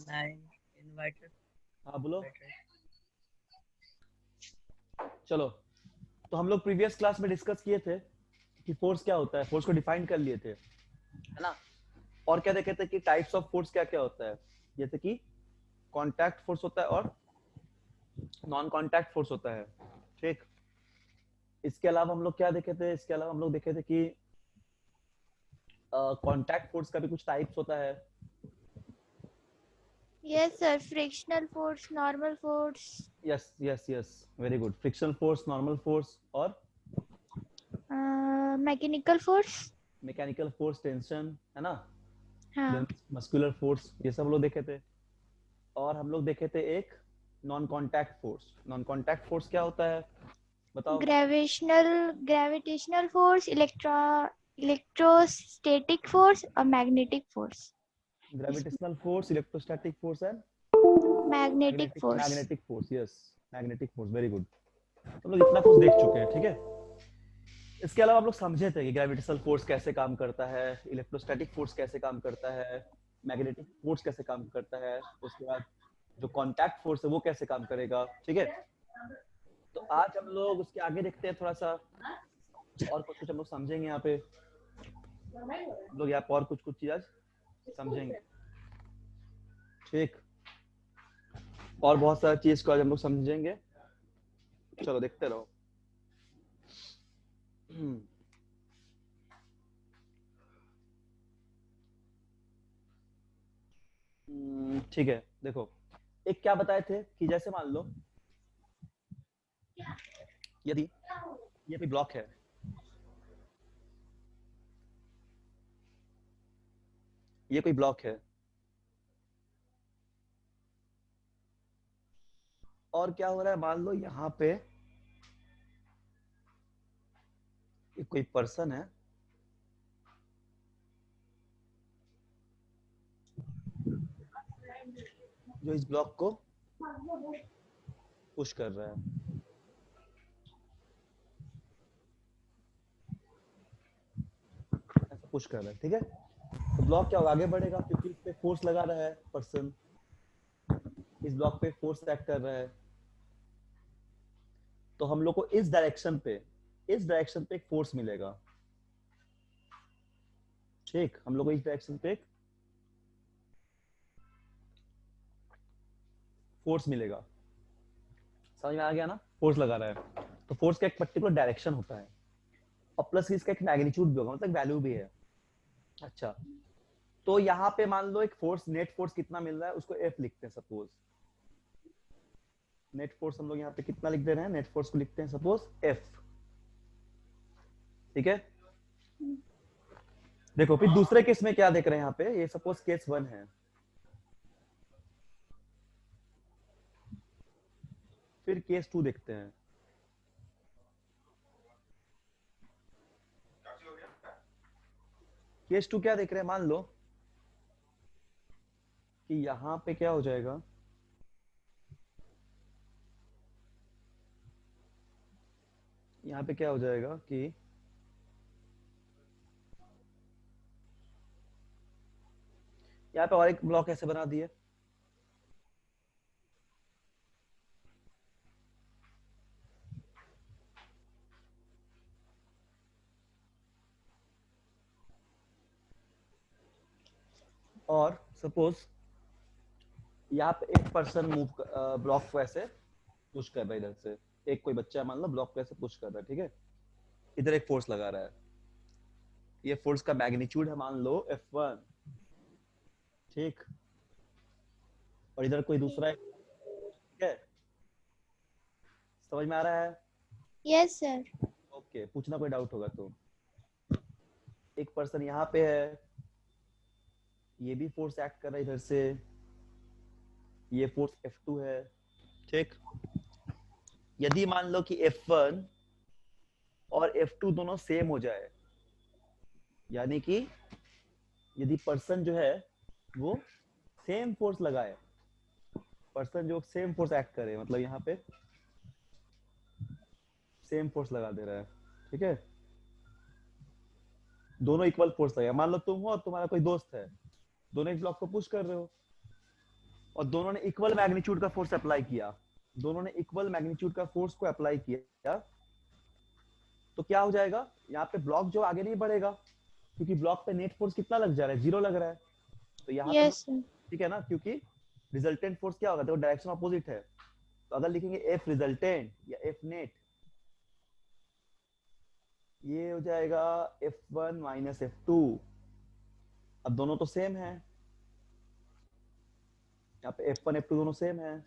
Nine invited. हाँ बोलो। Invited. चलो, तो हम लोग प्रीवियस क्लास में डिस्कस किए थे कि फोर्स क्या होता है, फोर्स को डिफाइन कर लिए थे, है ना। और क्या देखे थे कि टाइप्स ऑफ फोर्स क्या क्या होता है, जैसे कि कांटेक्ट फोर्स होता है और नॉन कांटेक्ट फोर्स होता है, ठीक। इसके अलावा हम लोग क्या देखे थे, इसके अलावा हम लोग देखे थे कि कांटेक्ट फोर्स का भी कुछ टाइप्स होता है। Yes, sir. Frictional force, normal force, yes yes yes, very good. Frictional force, normal force और mechanical force. Mechanical force, tension, है ना। हाँ. देन मस्कुलर फोर्स, ये सब लोग देखे थे। और हम लोग देखे थे एक non contact force. Non contact force क्या होता है बताओ। Gravitational force, electrostatic force और magnetic force. Gravitational force, electrostatic force and Magnetic magnetic force. Magnetic force. Yes, magnetic force, very good. हम लोग इतना कुछ देख चुके हैं, ठीक है। इसके अलावा हम लोग समझे थे कि ग्रेविटेशनल फोर्स कैसे काम करता है, इलेक्ट्रोस्टैटिक फोर्स कैसे काम करता है, मैग्नेटिक फोर्स कैसे काम करता है, उसके बाद जो कांटेक्ट फोर्स है वो कैसे काम करेगा, ठीक है। तो आज हम लोग उसके आगे देखते हैं थोड़ा सा, और कुछ कुछ हम लोग समझेंगे यहाँ पे। हम लोग यहाँ पर और कुछ कुछ चीज आज समझेंगे, ठीक। और बहुत सारी चीज को आज हम लोग समझेंगे। चलो देखते रहो। ठीक है, देखो। एक क्या बताए थे कि जैसे मान लो यदि ये कोई ब्लॉक है, ये कोई ब्लॉक है, और क्या हो रहा है, मान लो यहाँ पे एक कोई पर्सन है जो इस ब्लॉक को पुश कर रहा है, ऐसा पुश कर रहा है, ठीक है। तो ब्लॉक क्या होगा, आगे बढ़ेगा क्योंकि इस पे फोर्स लगा रहा है पर्सन, इस ब्लॉक पे फोर्स एक्ट कर रहा है। तो हम लोग को इस डायरेक्शन पे एक फोर्स मिलेगा, ठीक। हम लोग को इस डायरेक्शन पे एक फोर्स मिलेगा, समझ में आ गया ना। फोर्स लगा रहा है तो फोर्स का एक पर्टिकुलर डायरेक्शन होता है, और प्लस इसका एक मैग्नीट्यूड भी होगा, मतलब वैल्यू भी है। अच्छा, तो यहाँ पे मान लो एक फोर्स, नेट फोर्स कितना मिल रहा है उसको एफ लिखते हैं सपोज। नेट फोर्स हम लोग यहाँ पे कितना लिख दे रहे हैं, नेट फोर्स को लिखते हैं सपोज एफ, ठीक है। देखो फिर दूसरे केस में क्या देख रहे हैं यहाँ पे, ये सपोज केस 1 है, फिर केस 2 देखते हैं। केस 2 क्या देख रहे हैं, मान लो कि यहाँ पे क्या हो जाएगा, यहाँ पे क्या हो जाएगा कि यहाँ पे और एक ब्लॉक ऐसे बना दिए, और सपोज यहाँ पे एक पर्सन मूव ब्लॉक को ऐसे पुश कर रहा है इधर से, एक कोई बच्चा मान लो ब्लॉक को ऐसे पुश कर रहा है, ठीक है। इधर एक फोर्स लगा रहा है, ये फोर्स का मैग्नीट्यूड है मान लो F1, ठीक। और इधर कोई दूसरा है, ठीक है। समझ में आ रहा है। Yes, sir. ओके, पूछना कोई डाउट होगा तो। एक पर्सन यहाँ पे है, ये भी फोर्स एक्ट कर रहा है इधर से, ये फोर्स F2 है, ठीक। यदि मान लो कि F1 और F2 दोनों सेम हो जाए, यानी कि यदि पर्सन जो है वो सेम फोर्स लगाए, पर्सन जो सेम फोर्स एक्ट करे, मतलब यहाँ पे सेम फोर्स लगा दे रहा है, ठीक है। दोनों इक्वल फोर्स लगे, मान लो तुम हो और तुम्हारा कोई दोस्त है, दोनों एक ब्लॉक को पुश कर रहे हो, और दोनों ने इक्वल मैग्नीट्यूड का फोर्स अप्लाई किया, दोनों ने इक्वल मैग्नीट्यूड का फोर्स को अप्लाई किया, तो क्या हो जाएगा, यहाँ पे ब्लॉक जो आगे नहीं बढ़ेगा, क्योंकि ब्लॉक पे नेट फोर्स कितना लग जा रहा है, 0 लग रहा है। तो यहाँ पे Yes, sir. ठीक है ना, क्योंकि रिजल्टेंट फोर्स क्या होगा, देखो डायरेक्शन अपोजिट है, तो अगर लिखेंगे एफ रिजल्टेंट या एफ नेट, ये हो जाएगा F1 माइनस F2। अब दोनों तो सेम है, यहाँ पे F1 F2 दोनों सेम है,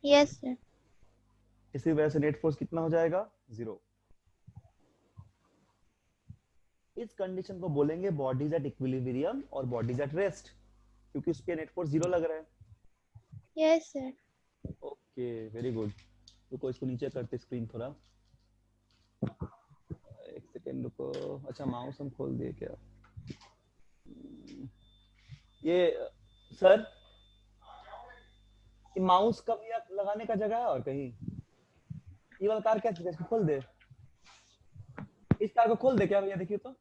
Yes, sir. इसी वजह से नेट फोर्स कितना हो जाएगा, 0। इस कंडीशन को बोलेंगे बॉडीज एट इक्विलिब्रियम और बॉडीज एट रेस्ट, क्योंकि उस पे नेट फोर्स 0 लग रहा है। Yes, sir. Okay, very good. रुको इसको नीचे करते स्क्रीन थोड़ा, एक सेकेंड रुको। अच्छा माउस हम खोल दिए क्या, ये सर माउस का भी लगाने का जगह है और कहीं, ये वाला तार कैसे, इसको खोल दे, इस तार को खोल दे क्या भैया, देखिए तो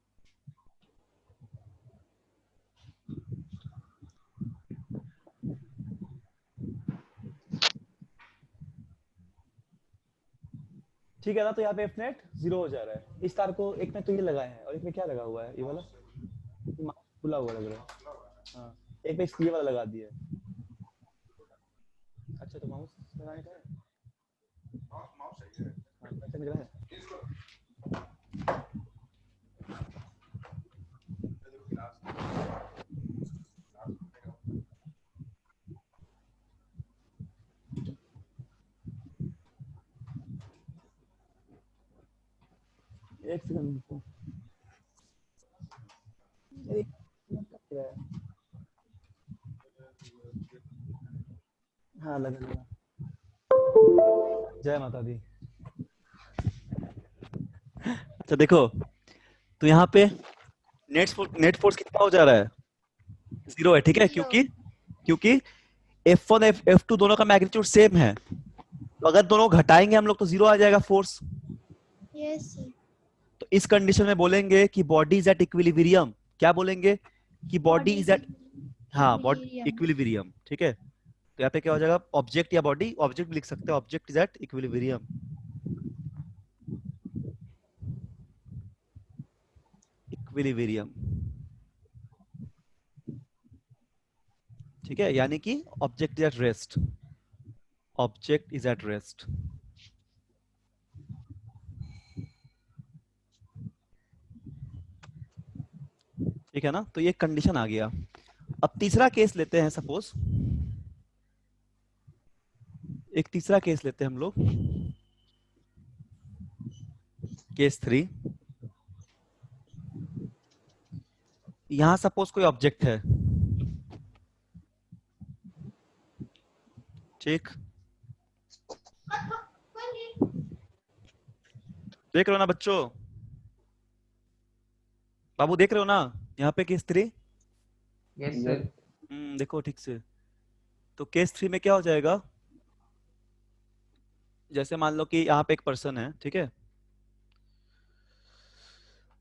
ठीक है ना। तो यहाँ पे एफ नेट 0 हो जा रहा है, इस तार को एक में तो ये लगाए हैं और एक में क्या लगा हुआ है, ये वाला माउस खुला हुआ लग रहा है, हाँ एक में ये वाला लगा दिया है। अच्छा तो माउस लगाने का है, माउस सही है, हाँ कैसे लग रहा है, एक सेकंड रुको, हाँ लगा लगा, जय माता दी। अच्छा देखो, तो यहाँ पे नेट फोर्स कितना हो जा रहा है, 0 है, ठीक है, क्योंकि क्योंकि F1 F2 दोनों का मैग्नीट्यूड सेम है, तो अगर दोनों घटाएंगे हम लोग तो 0 आ जाएगा फोर्स। Yes, sir. तो इस कंडीशन में बोलेंगे कि बॉडी इज एट इक्विलिब्रियम, क्या बोलेंगे कि बॉडी इज एट, हाँ बॉडी equilibrium. इक्विलिब्रियम, ठीक है। तो यहाँ पे क्या हो जाएगा, ऑब्जेक्ट या बॉडी, ऑब्जेक्ट भी लिख सकते हैं, object is at equilibrium, equilibrium, ठीक है, यानी कि object is at rest, object is at rest. ठीक है ना, तो ये कंडीशन आ गया। अब तीसरा केस लेते हैं, सपोज एक तीसरा केस लेते हैं हम लोग, केस 3। यहां सपोज कोई ऑब्जेक्ट है, ठीक, देख रहे हो ना बच्चों, बाबू देख रहे हो ना, यहाँ पे केस 3, यस सर। देखो ठीक से। तो केस 3 में क्या हो जाएगा, जैसे मान लो कि यहाँ पे एक पर्सन है, ठीक है,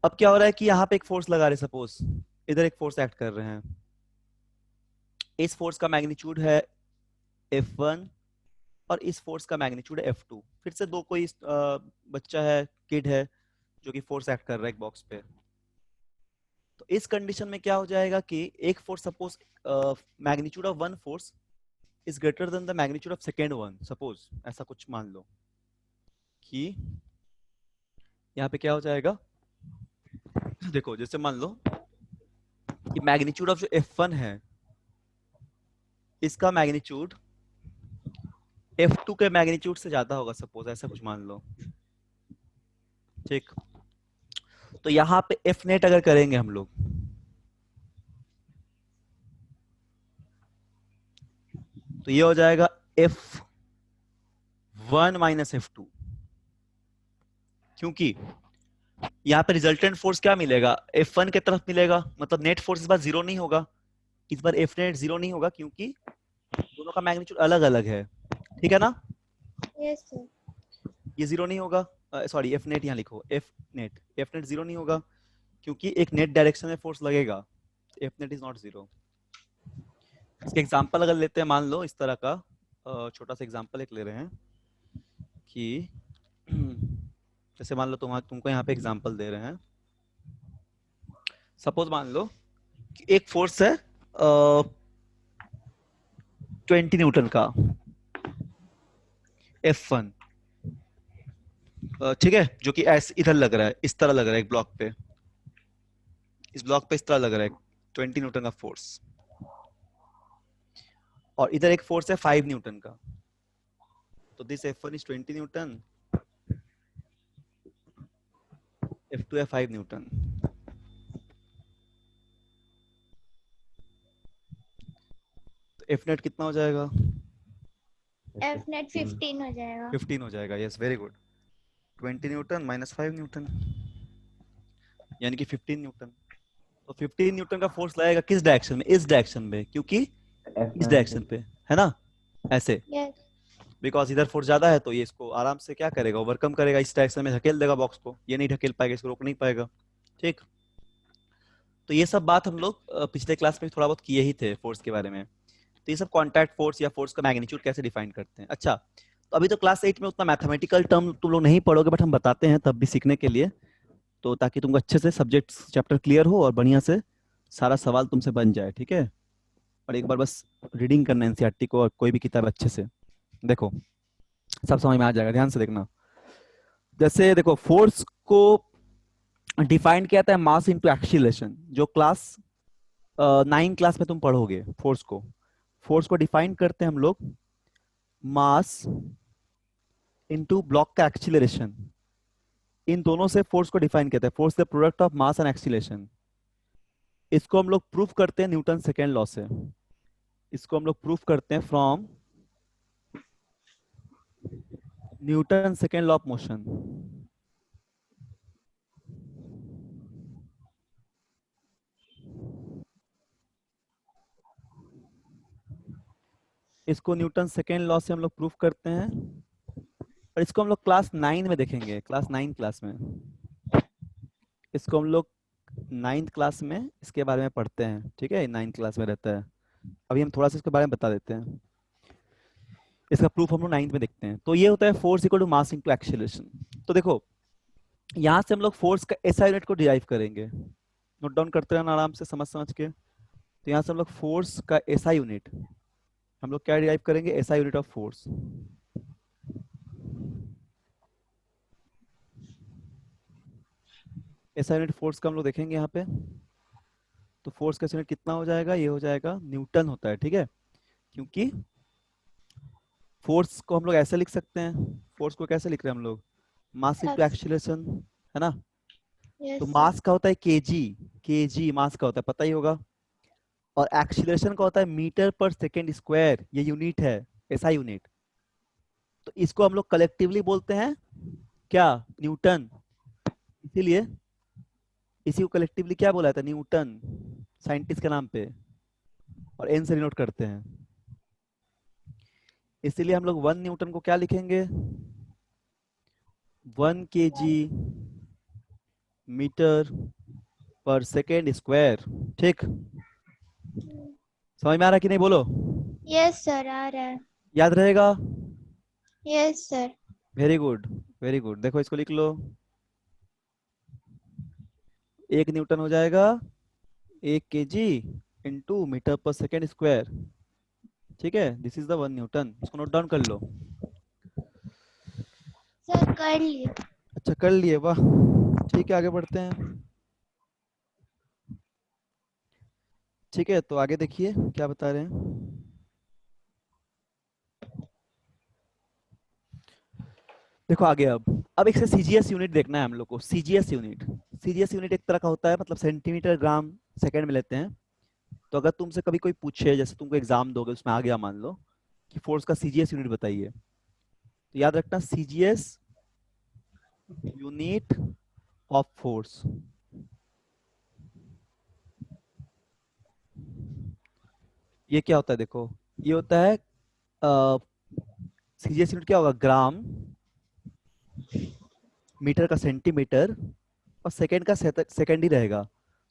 अब क्या हो रहा है कि यहाँ पे एक फोर्स लगा रहे, सपोज इधर एक फोर्स एक्ट कर रहे हैं, इस फोर्स का मैग्नीट्यूड है F1 और इस फोर्स का मैग्नीट्यूड है F2। फिर से दो कोई बच्चा है, किड है, जो कि फोर्स एक्ट कर रहा है एक बॉक्स पे। तो इस कंडीशन में क्या हो जाएगा कि एक force, suppose magnitude of one force is greater than the magnitude of second one, suppose ऐसा कुछ मान लो कि यहाँ पे क्या हो जाएगा, देखो जैसे मान लो कि मैग्नीट्यूड ऑफ जो F1 है, इसका मैग्नीट्यूड F2 के मैग्नीट्यूड से ज्यादा होगा, सपोज ऐसा कुछ मान लो, ठीक। तो यहाँ पे F नेट अगर करेंगे हम लोग, तो ये हो जाएगा F1 माइनस F2, क्योंकि यहाँ पे रिजल्टेंट फोर्स क्या मिलेगा, F1 के तरफ मिलेगा, मतलब नेट फोर्स इस बार 0 नहीं होगा, इस बार F नेट 0 नहीं होगा, क्योंकि दोनों का मैग्नीट्यूड अलग अलग है, ठीक है ना। Yes, sir. ये 0 नहीं होगा, सॉरी F नेट यहाँ लिखो, F नेट 0 नहीं होगा, क्योंकि एक नेट डायरेक्शन में फोर्स लगेगा, F नेट इज नॉट 0। इसके एग्जांपल अगर लेते हैं, मान लो इस तरह का छोटा सा एग्जांपल एक ले रहे हैं कि जैसे मान लो तुमको यहाँ पे एग्जांपल दे रहे हैं। सपोज मान लो कि एक फोर्स है 20 न्यूटन का F1, ठीक है, जो कि ऐसे इधर लग रहा है, इस तरह लग रहा है एक ब्लॉक पे, इस ब्लॉक पे इस तरह लग रहा है 20 न्यूटन का फोर्स, और इधर एक फोर्स है 5 न्यूटन का। तो this F1 is 20 Newton, F2 है 5 न्यूटन। तो F नेट कितना हो जाएगा? F net 15 हो जाएगा। 15 हो जाएगा, yes very good. 20 Newton minus 5 Newton यानी कि 15 न्यूटन। तो 15 न्यूटन का फोर्स लगेगा किस डायरेक्शन में? इस डायरेक्शन में, क्योंकि इस डायरेक्शन पे है ना, ऐसे, Yes. बिकॉज इधर फोर्स ज्यादा है तो ये इसको आराम से क्या करेगा, ओवरकम करेगा, इस डायरेक्शन में धकेल देगा बॉक्स को, ये नहीं ढकेल पाएगा, इसको रोक नहीं पाएगा। ठीक, तो ये सब बात हम लोग पिछले क्लास में थोड़ा बहुत किए ही थे फोर्स के बारे में। तो ये सब कॉन्टैक्ट फोर्स या फोर्स का मैग्नीट्यूड कैसे डिफाइन करते हैं। अच्छा, तो अभी तो क्लास 8 में उतना मैथमेटिकल टर्म तुम लोग नहीं पढ़ोगे, बट हम बताते हैं तब भी सीखने के लिए, तो ताकि तुमको अच्छे से सब्जेक्ट चैप्टर क्लियर हो और बढ़िया से सारा सवाल तुमसे बन जाए। ठीक है, और एक बार बस रीडिंग करना एनसीईआरटी को और कोई भी किताब अच्छे से, देखो सब समझ में आ जाएगा, ध्यान से देखना। जैसे देखो, फोर्स को डिफाइन किया जाता है मास इनटू एक्सीलरेशन, जो क्लास 9 क्लास में तुम पढ़ोगे फोर्स को डिफाइन करते हैं हम लोग मास इनटू ब्लॉक का एक्सीलरेशन, इन दोनों से फोर्स को डिफाइन करते हैं। Force the product of mass and acceleration. इसको हम लोग प्रूफ करते हैं न्यूटन सेकेंड लॉ से, इसको हम लोग प्रूफ करते हैं from Newton second law of motion. इसको न्यूटन सेकेंड लॉ से हम लोग प्रूफ करते हैं, और इसको हम लोग क्लास 9 में देखेंगे, क्लास 9 क्लास में इसको हम लोग 9th क्लास में इसके बारे में पढ़ते हैं। ठीक है, 9th क्लास में रहता है। अभी हम थोड़ा सा इसके बारे में बता देते हैं, इसका प्रूफ हम लोग 9th में देखते हैं। तो ये होता है force equal to mass into acceleration. तो देखो, यहाँ से हम लोग फोर्स का एसआई यूनिट को डिराइव करेंगे, नोट डाउन करते रहना आराम से समझ समझ के। तो यहाँ से हम लोग फोर्स का एसआई यूनिट हम लोग क्या डिराइव करेंगे, SI unit of force. SI unit force का हम लोग देखेंगे यहाँ पे। तो फोर्स का यूनिट कितना हो जाएगा, ये हो जाएगा न्यूटन होता है। ठीक है, क्योंकि फोर्स को हम लोग ऐसे लिख सकते हैं, फोर्स को कैसे लिख रहे हैं हम लोग, मास इनटू एक्सीलरेशन, है ना। Yes. तो मास का होता है केजी, केजी मास का होता है, पता ही होगा, और एक्सीलरेशन का होता है मीटर पर सेकेंड स्क्वायर, ये यूनिट है, एसआई यूनिट। तो इसको हम लोग कलेक्टिवली बोलते हैं क्या, न्यूटन। इसीलिए इसी को कलेक्टिवली क्या बोला था, न्यूटन, साइंटिस्ट के नाम पे, और एन से डिनोट करते हैं। इसीलिए हम लोग 1 न्यूटन को क्या लिखेंगे, 1 केजी मीटर पर सेकेंड स्क्वायर। ठीक, समझ में आ रहा है कि नहीं, बोलो। Yes sir, आ रहा है। याद रहेगा? Yes sir. Very good, very good. देखो इसको लिख लो, 1 न्यूटन हो जाएगा 1 केजी इंटू मीटर पर सेकेंड स्क्वायर। ठीक है, दिस इज द 1 न्यूटन, इसको नोट डाउन कर लो। सर कर लिए। अच्छा कर लिए, वाह। ठीक है, आगे बढ़ते हैं। ठीक है, तो आगे देखिए क्या बता रहे हैं। देखो आगे, अब एक से सीजीएस यूनिट देखना है हम लोग को। सीजीएस यूनिट, सीजीएस यूनिट एक तरह का होता है, मतलब सेंटीमीटर ग्राम सेकंड में लेते हैं। तो अगर तुमसे कभी कोई पूछे, जैसे तुमको एग्जाम दोगे उसमें आ गया मान लो कि फोर्स का सीजीएस यूनिट बताइए, तो याद रखना सीजीएस यूनिट ऑफ फोर्स। ये क्या होता है, देखो ये होता है सीजीएस यूनिट क्या होगा, ग्राम, मीटर का सेंटीमीटर, और सेकंड का सेकंड ही रहेगा।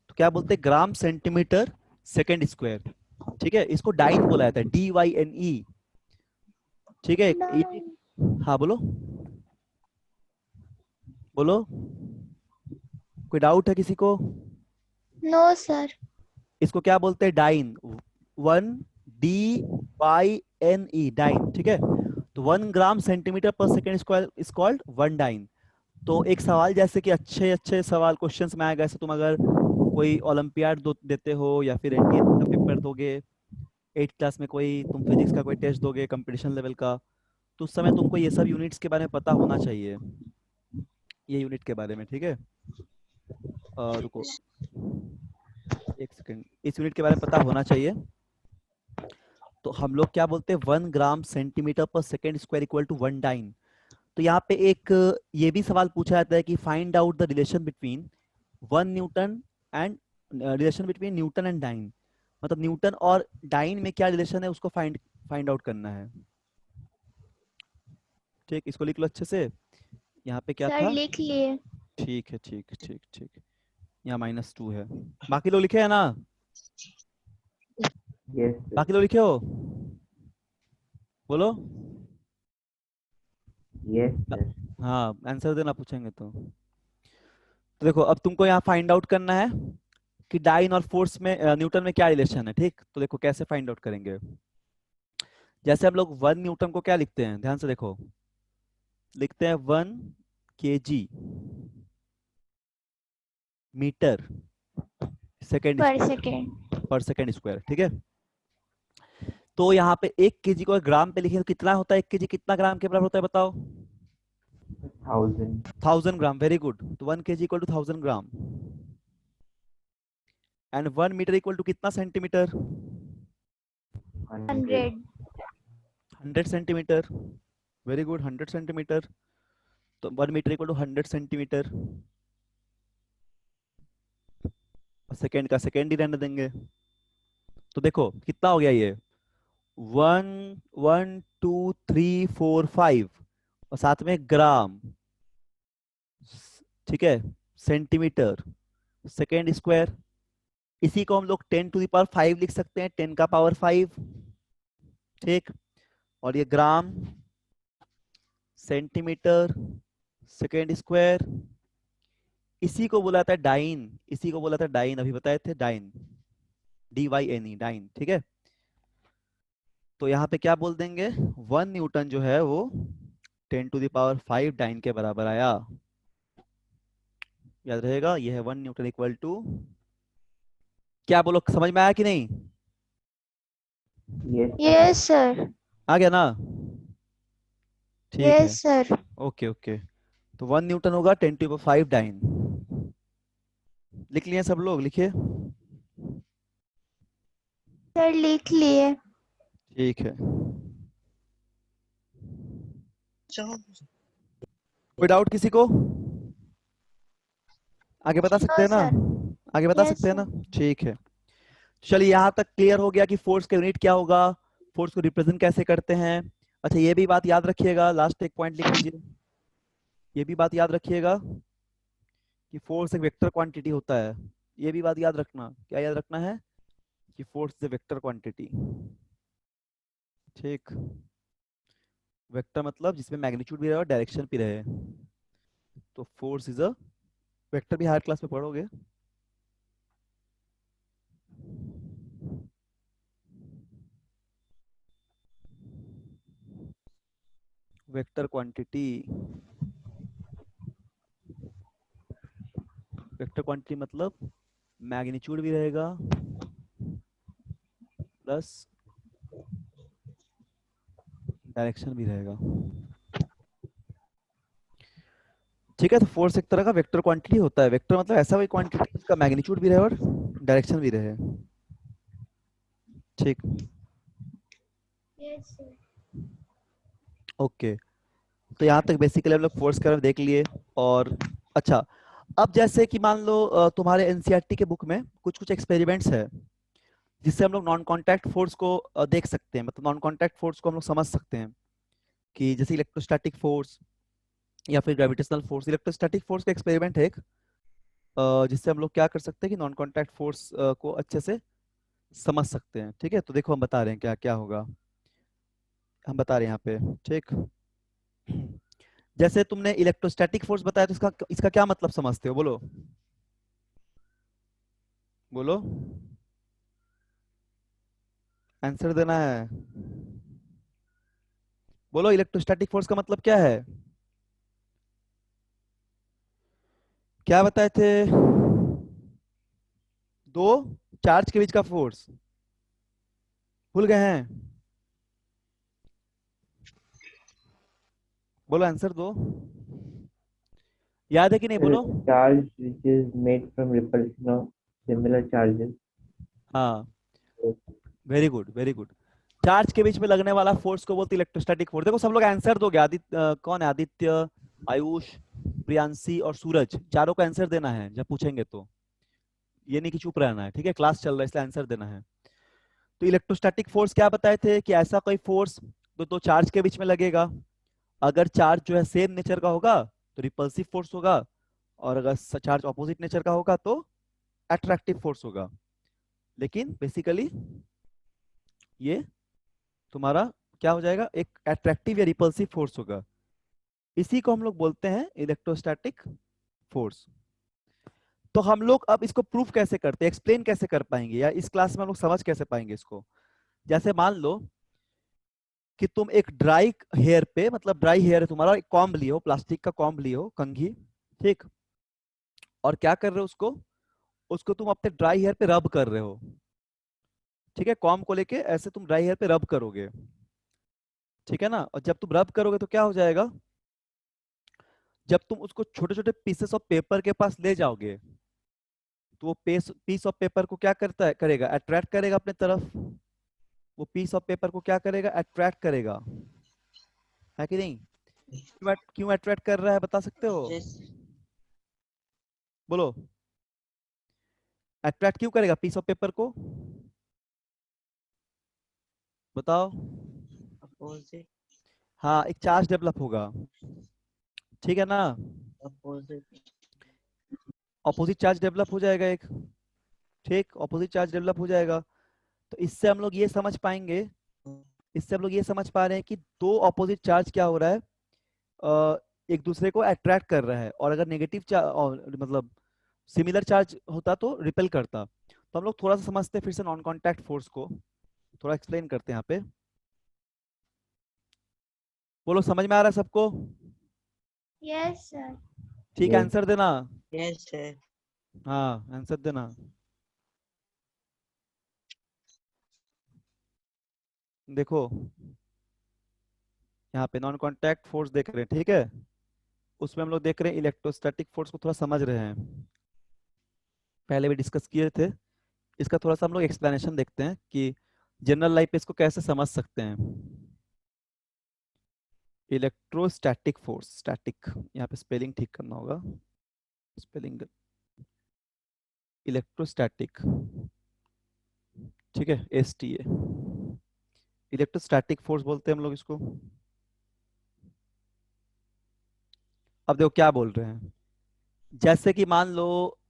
तो क्या बोलते हैं, ग्राम सेंटीमीटर सेकंड स्क्वायर। ठीक है, इसको डाइन बोला जाता है, DYNE। ठीक है, हाँ बोलो बोलो, कोई डाउट है किसी को? No sir. इसको क्या बोलते हैं? डाइन। 1 DYNE, dyne. ठीक है, तो 1 gram centimetre per second square is called 1 dyne. तो एक सवाल जैसे कि अच्छे अच्छे सवाल क्वेश्चंस में आएगा, जैसे तुम अगर कोई ओलंपियाड देते हो या फिर एनटीएस का पेपर दोगे, 8 क्लास में कोई तुम फिजिक्स का कोई टेस्ट दोगे कंपटीशन लेवल का, तो उस समय तुमको ये सब यूनिट्स के बारे में पता होना चाहिए, ये यूनिट के बारे में। ठीक है, रुको एक सेकंड, इस यूनिट के बारे में पता होना चाहिए। तो हम लोग क्या बोलते हैं? 1 gram centimetre per second square equal to 1 dyne. तो यहाँ पे एक ये भी सवाल पूछा जाता है कि find out the relation between 1 newton and relation between newton and dyne. मतलब न्यूटन और डाइन में क्या रिलेशन है, उसको फाइंड फाइंड आउट करना है। ठीक, इसको लिख लो अच्छे से। यहाँ पे क्या सर था? लिख लिए। ठीक है, ठीक ठीक ठीक, यहाँ -2 है। बाकी लोग लिखे है ना? यस बाकी लोग लिखे हो? बोलो। Yes sir. हाँ, आंसर देना पूछेंगे तो देखो, अब तुमको यहाँ फाइंड आउट करना है कि डाइन और फोर्स में न्यूटन में क्या रिलेशन है। ठीक, तो देखो कैसे फाइंड आउट करेंगे। जैसे हम लोग 1 न्यूटन को क्या लिखते हैं, ध्यान से देखो, लिखते हैं 1 kg मीटर सेकेंड पर स्क्वायर सेकेंड। पर सेकेंड स्क्वायर। ठीक है, तो यहाँ पे 1 kg को ग्राम पे लिखे तो कितना होता है? 1 kg कितना ग्राम के बराबर होता है बताओ? 1000। 1000 ग्राम। Very good. तो 1 kg equal to 1000 gram. And 1 metre equal to कितना centimetre? 100। 100 centimetre. Very good, 100 centimetre. तो 1 metre equal to 100 centimetre. Second का सेकेंड ही रहने देंगे। तो देखो कितना हो गया ये, 1 1 2 3 4 5 और साथ में ग्राम। ठीक है, सेंटीमीटर सेकेंड स्क्वायर। इसी को हम लोग 10⁵ लिख सकते हैं, 10⁵ ठीक, और ये ग्राम सेंटीमीटर सेकेंड स्क्वायर, इसी को बोला था डाइन, इसी को बोला था डाइन, अभी बताए थे डाइन, DYNE, डाइन। ठीक है, तो यहाँ पे क्या बोल देंगे? 1 न्यूटन जो है वो 10⁵ डाइन के बराबर आया। याद रहेगा, ये है 1 न्यूटन इक्वल टू, क्या बोलो, समझ में आया कि नहीं? Yes yes sir. आ गया ना? ठीक है, यस सर। Okay okay. तो 1 न्यूटन होगा 10⁵ डाइन। लिख लिए सब लोग? लिखिए। सर लिख लिए। ठीक है, कोई डाउट किसी को? आगे बता सकते नो हैं ना? सर। आगे बता यस सकते हैं ना? सर। ठीक है, चलिए यहाँ तक क्लियर हो गया कि फोर्स का यूनिट क्या होगा, फोर्स को रिप्रेजेंट कैसे करते हैं। अच्छा, ये भी बात याद रखिएगा, लास्ट एक पॉइंट लिख लीजिए, ये भी बात याद रखिएगा कि फोर्स एक वेक्टर क्वांटिटी होता है। ये भी बात याद रखना, क्या याद रखना है? कि फोर्स इज वेक्टर क्वांटिटी। ठीक, वेक्टर मतलब जिसमें मैग्नीट्यूड भी रहे और डायरेक्शन भी रहे, तो फोर्स इज अ वेक्टर। भी हायर क्लास में पढ़ोगे। वेक्टर क्वांटिटी, वेक्टर क्वांटिटी मतलब मैग्नीट्यूड भी रहेगा प्लस डायरेक्शन भी रहेगा। ठीक है, तो फोर्स एक तरह का वेक्टर क्वांटिटी होता है। वेक्टर मतलब ऐसा कोई क्वांटिटी जिसका मैग्नीट्यूड भी रहे और डायरेक्शन भी रहे। ठीक, यस सर। ओके। तो यहाँ तक बेसिकली हम लोग फोर्स के बारे में देख लिए। और अच्छा, अब जैसे कि मान लो तुम्हारे एनसीईआरटी के बुक में कुछ कुछ एक्सपेरिमेंट्स है जिससे हम लोग नॉन कांटेक्ट फोर्स को देख सकते हैं, मतलब नॉन कांटेक्ट फोर्स को हम लोग समझ सकते हैं कि जैसे इलेक्ट्रोस्टैटिक फोर्स या फिर ग्रेविटेशनल फोर्स। इलेक्ट्रोस्टैटिक फोर्स का एक्सपेरिमेंट है एक, जिससे हम लोग क्या कर सकते हैं कि नॉन कांटेक्ट फोर्स को अच्छे से समझ सकते हैं। ठीक है, तो देखो हम बता रहे हैं क्या क्या होगा, हम बता रहे हैं यहाँ पे। ठीक, जैसे तुमने इलेक्ट्रोस्टैटिक फोर्स बताया, तो इसका इसका क्या मतलब समझते हो, बोलो बोलो, आंसर देना है। बोलो, इलेक्ट्रोस्टैटिक फोर्स का मतलब क्या है, क्या बताए थे, दो चार्ज के बीच का फोर्स, भूल गए हैं, बोलो आंसर दो, याद है कि नहीं, बोलो। Charge which is made from repulsion of similar charges. हाँ, very good very good. Charge के बीच में लगने वाला फोर्स को बोलते इलेक्ट्रोस्टैटिक फोर्स। देखो सब लोग आंसर दोगे, आदित्य कौन है, आदित्य, आयुष, प्रियांशी और सूरज, चारों को आंसर देना है जब पूछेंगे तो, ये नहीं कि चुप रहना है। ठीक है, क्लास चल रहा है इसलिए आंसर देना है। तो इलेक्ट्रोस्टैटिक फोर्स क्या बताए थे कि ऐसा कोई फोर्स तो दो चार्ज के बीच में लगेगा, अगर चार्ज जो है सेम नेचर का होगा तो रिपल्सिव फोर्स होगा, और अगर चार्ज ऑपोजिट नेचर का होगा तो अट्रैक्टिव फोर्स होगा। लेकिन बेसिकली ये तुम्हारा क्या हो जाएगा, एक अट्रैक्टिव या रिपल्सिव फोर्स होगा। इसी को हम लोग बोलते हैं इलेक्ट्रोस्टैटिक फोर्स। तो हम लोग अब इसको प्रूफ कैसे करते हैं, एक्सप्लेन कैसे कर पाएंगे, या इस क्लास में हम लोग समझ कैसे पाएंगे इसको। जैसे मान लो कि तुम एक ड्राई हेयर पे, मतलब ड्राई हेयर है तुम्हारा, एक कॉम्ब लिए हो, प्लास्टिक का कॉम्ब लिए हो, कंघी, ठीक, और क्या कर रहे हो, उसको उसको तुम अपने ड्राई हेयर पे रब कर रहे हो। ठीक है, कॉम्ब को लेके ऐसे तुम ड्राई हेयर पे रब करोगे, ठीक है ना, और जब तुम रब करोगे तो क्या हो जाएगा, जब तुम उसको छोटे छोटे पीसेस ऑफ पेपर के पास ले जाओगे, तो वो पीस ऑफ पेपर को क्या करता है, करेगा, अट्रैक्ट करेगा अपने तरफ। वो पीस ऑफ पेपर को क्या करेगा, अट्रैक्ट करेगा, है कि नहीं। क्यों अट्रैक्ट कर रहा है, बता सकते हो, Yes. बोलो, अट्रैक्ट क्यों करेगा पीस ऑफ पेपर को, बताओ। Opposite. हाँ, एक चार्ज डेवलप होगा, ठीक है ना, Opposite. ऑपोजिट चार्ज डेवलप हो जाएगा एक, ठीक, ऑपोजिट चार्ज डेवलप हो जाएगा। तो इससे हम लोग ये समझ पाएंगे, इससे हम लोग ये समझ पा रहे हैं कि दो ऑपोजिट चार्ज क्या हो रहा है, एक दूसरे को अट्रैक्ट कर रहा है, और अगर नेगेटिव मतलब सिमिलर चार्ज होता तो रिपेल करता। तो हम लोग थोड़ा सा समझते हैं फिर से नॉन कांटेक्ट फोर्स को, थोड़ा एक्सप्लेन करते हैं यहाँ पे। बोलो, समझ में आ रहा है सबको, Yes, sir. ठीक है, Yes. आंसर देना। Yes, sir. हाँ, आंसर देना। देखो यहाँ पे नॉन कांटेक्ट फोर्स देख रहे हैं, ठीक है, उसमें हम लोग देख रहे हैं इलेक्ट्रोस्टैटिक फोर्स को थोड़ा समझ रहे हैं, पहले भी डिस्कस किए थे। इसका थोड़ा सा हम लोग एक्सप्लेनेशन देखते हैं कि जनरल लाइफ पे इसको कैसे समझ सकते हैं। इलेक्ट्रोस्टैटिक फोर्स, स्टैटिक, यहाँ पे स्पेलिंग ठीक करना होगा, स्पेलिंग, इलेक्ट्रोस्टैटिक, ठीक है, STA, इलेक्ट्रोस्टैटिक फोर्स बोलते हैं हम लोग इसको। अब देखो क्या बोल रहे हैं, जैसे कि मान लो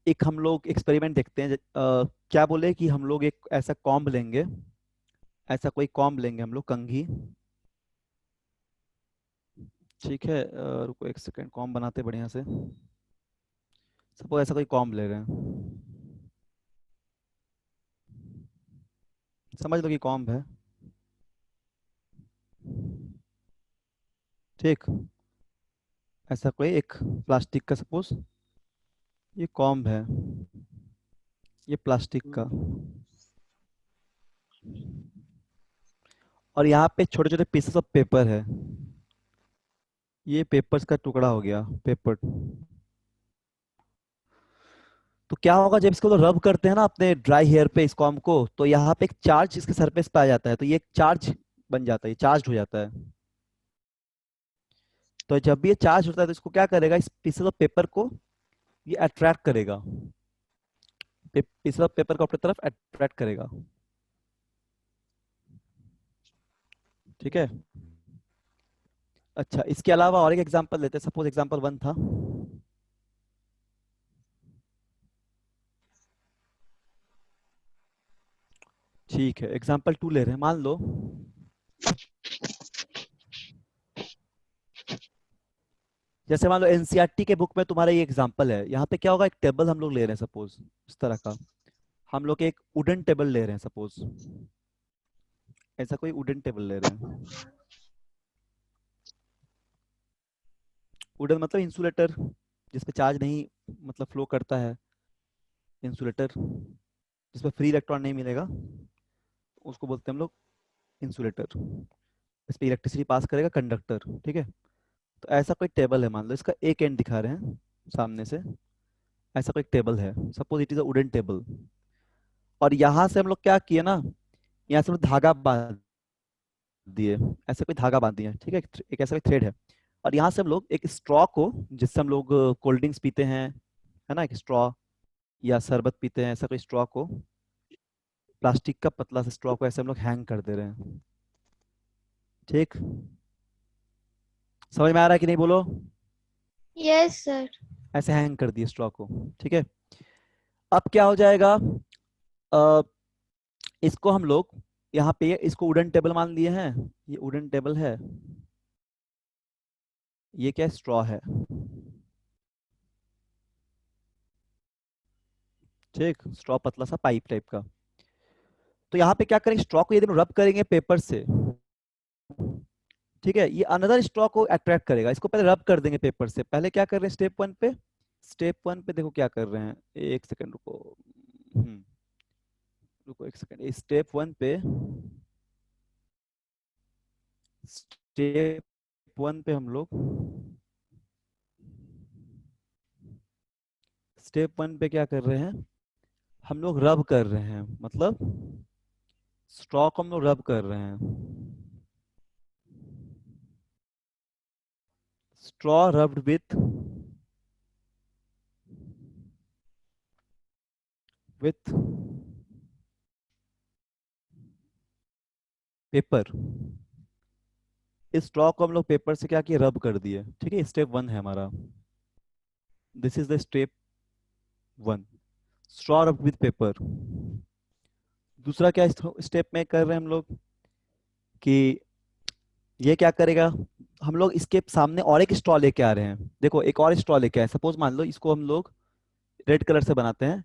एक हम लोग एक्सपेरिमेंट देखते हैं, क्या बोले कि हम लोग एक ऐसा कॉम्ब लेंगे, ऐसा कोई कॉम्ब लेंगे हम लोग, कंघी, ठीक है, रुको एक सेकंड, कॉम्ब बनाते बढ़िया से। सपोज ऐसा कोई कॉम्ब ले रहे हैं, समझ लो कि कॉम्ब है, ठीक, ऐसा कोई एक प्लास्टिक का, सपोज ये कॉम्ब है, ये प्लास्टिक का, और यहाँ पे छोटे छोटे पीसेस ऑफ पेपर है, ये पेपर्स का टुकड़ा हो गया, पेपर। तो क्या होगा जब इसको तो रब करते हैं ना अपने ड्राई हेयर पे इस कॉम्ब को, तो यहाँ पे एक चार्ज इसके सरफेस पे आ जाता है, तो ये एक चार्ज बन जाता है, ये चार्ज हो जाता है। तो जब भी ये चार्ज होता है तो इसको क्या करेगा, इस पीसेस ऑफ पेपर को ये अट्रैक्ट करेगा, पीसेस ऑफ पेपर को अपनी तरफ अट्रैक्ट करेगा, ठीक है। अच्छा, इसके अलावा और एक एग्जांपल लेते हैं, सपोज एग्जांपल 1 था, ठीक है, एग्जाम्पल 2 ले रहे हैं। मान लो जैसे मान लो एनसीईआरटी के बुक में तुम्हारा ये एग्जाम्पल है, यहाँ पे क्या होगा, एक टेबल हम लोग ले रहे हैं सपोज इस तरह का, हम लोग एक वुडन टेबल ले रहे हैं सपोज, ऐसा कोई वुडन टेबल ले रहे हैं। वुडन मतलब इंसुलेटर, जिसपे चार्ज नहीं मतलब फ्लो करता है, इंसुलेटर जिसपे फ्री इलेक्ट्रॉन नहीं मिलेगा, उसको बोलते हैं हम लोग इंसुलेटर। इस पे इलेक्ट्रिसिटी पास करेगा कंडक्टर, ठीक है। तो ऐसा कोई टेबल है, मान लो इसका एक एंड दिखा रहे हैं सामने से, ऐसा कोई टेबल है, suppose it is a wooden table. और यहाँ से हम लोग क्या किए ना, यहाँ से हम लोग धागा बांध दिए, ऐसे कोई धागा बांध दिया, ठीक है, एक ऐसा कोई थ्रेड है। और यहाँ से हम लोग एक स्ट्रॉ को, जिससे हम लोग कोल्ड ड्रिंक्स पीते हैं, है ना, एक स्ट्रॉ, या शरबत पीते हैं, ऐसा कोई स्ट्रॉ को, प्लास्टिक का पतला सा स्ट्रॉ को ऐसे हम लोग हैंग कर दे रहे हैं, ठीक। समझ में आ रहा है कि नहीं, बोलो। Yes, sir. ऐसे हैंग कर दिए स्ट्रॉ को, ठीक है। अब क्या हो जाएगा, अ, इसको हम लोग यहाँ पे इसको वुडन टेबल मान लिए हैं, ये वुडन टेबल है, ये क्या स्ट्रॉ है, ठीक, स्ट्रॉ पतला सा पाइप टाइप का। तो यहाँ पे क्या करेंगे, स्ट्रॉ को यदि हम रब करेंगे पेपर से, ठीक है, ये अनदर स्ट्रॉ को अट्रैक्ट करेगा, इसको पहले रब कर देंगे पेपर से। पहले क्या कर रहे हैं स्टेप 1 पे, स्टेप 1 पे देखो क्या कर रहे हैं, एक सेकंड रुको, रुको एक सेकंड, स्टेप 1 पे, स्टेप 1 पे हम लोग, स्टेप 1 पे क्या कर रहे हैं, हम लोग रब कर रहे हैं, मतलब स्ट्रॉ को हम लोग रब कर रहे हैं, स्ट्रॉ रब्ड विथ पेपर। इस स्ट्रॉ को हम लोग पेपर से क्या किए, रब कर दिए, ठीक है, स्टेप 1 है हमारा, this is the step 1, straw rubbed with paper. दूसरा क्या स्टेप में कर रहे हैं हम लोग, कि ये क्या करेगा, हम लोग इसके सामने और एक स्ट्रॉ लेके आ रहे हैं, देखो एक और स्ट्रॉ लेके आए, सपोज मान लो इसको हम लोग रेड कलर से बनाते हैं,